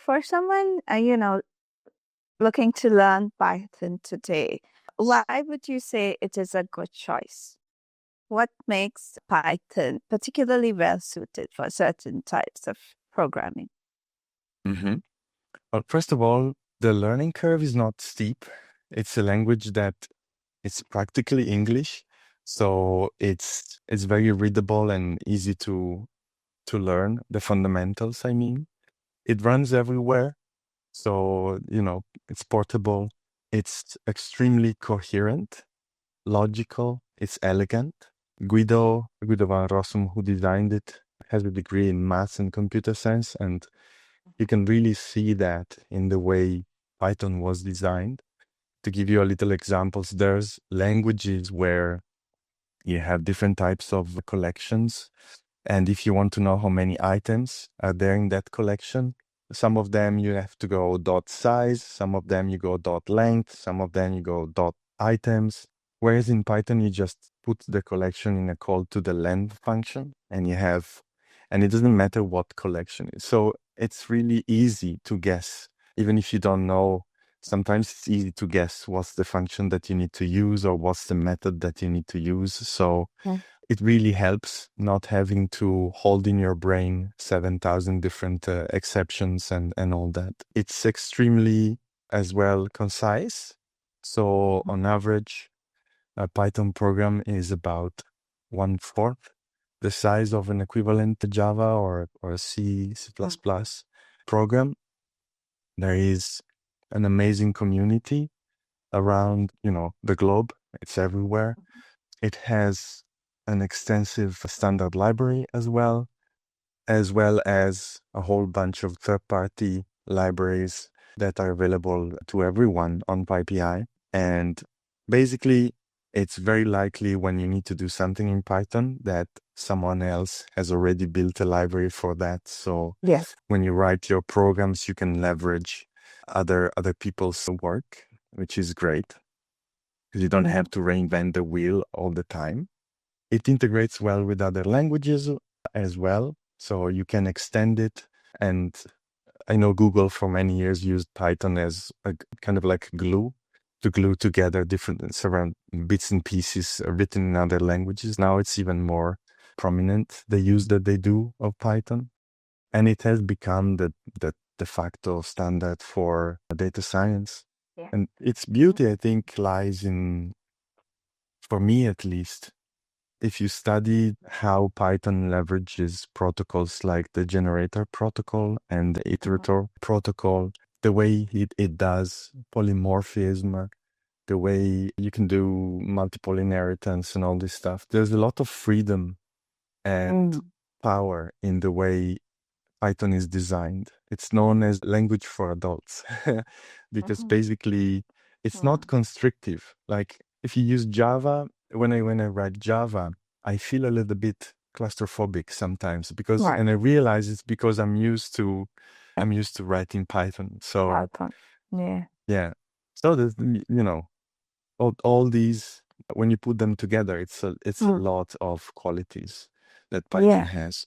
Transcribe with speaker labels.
Speaker 1: for someone, looking to learn Python today, why would you say it is a good choice? What makes Python particularly well suited for certain types of programming?
Speaker 2: hmm Well, first of all, the learning curve is not steep. It's a language that it's practically English, so it's very readable and easy to learn the fundamentals. I mean, it runs everywhere, so it's portable. It's extremely coherent, logical. It's elegant. Guido van Rossum, who designed it, has a degree in maths and computer science, and you can really see that in the way Python was designed. To give you a little examples, there's languages where you have different types of collections. And if you want to know how many items are there in that collection, some of them you have to go dot size, some of them you go dot length, some of them you go dot items. Whereas in Python, you just put the collection in a call to the length function and it doesn't matter what collection is. So it's really easy to guess, even if you don't know. Sometimes it's easy to guess what's the function that you need to use or what's the method that you need to use. So it really helps not having to hold in your brain 7,000 different exceptions and all that. It's extremely as well concise. So on average, a Python program is about 1/4 the size of an equivalent Java or a C++ program. There is an amazing community around, the globe. It's everywhere. It has an extensive standard library as well as a whole bunch of third-party libraries that are available to everyone on PyPI. And basically, it's very likely when you need to do something in Python that someone else has already built a library for that. So
Speaker 1: Yes.
Speaker 2: when you write your programs, you can leverage other people's work, which is great because you don't have to reinvent the wheel all the time. It integrates well with other languages as well, so you can extend it. And I know Google for many years used Python as a kind of like glue to glue together different several bits and pieces written in other languages. Now it's even more prominent, the use that they do of Python. And it has become the de facto standard for data science.
Speaker 1: Yeah.
Speaker 2: And its beauty, I think, lies in, for me at least, if you study how Python leverages protocols like the generator protocol and the iterator protocol, the way it does polymorphism, the way you can do multiple inheritance and all this stuff, there's a lot of freedom and power in the way Python is designed. It's known as language for adults because basically it's not constrictive. Like if you use Java, when I write Java, I feel a little bit claustrophobic sometimes and I realize it's because I'm used to writing Python. So
Speaker 1: Python. Yeah.
Speaker 2: yeah. So there's all these, when you put them together, it's a lot of qualities that Python has.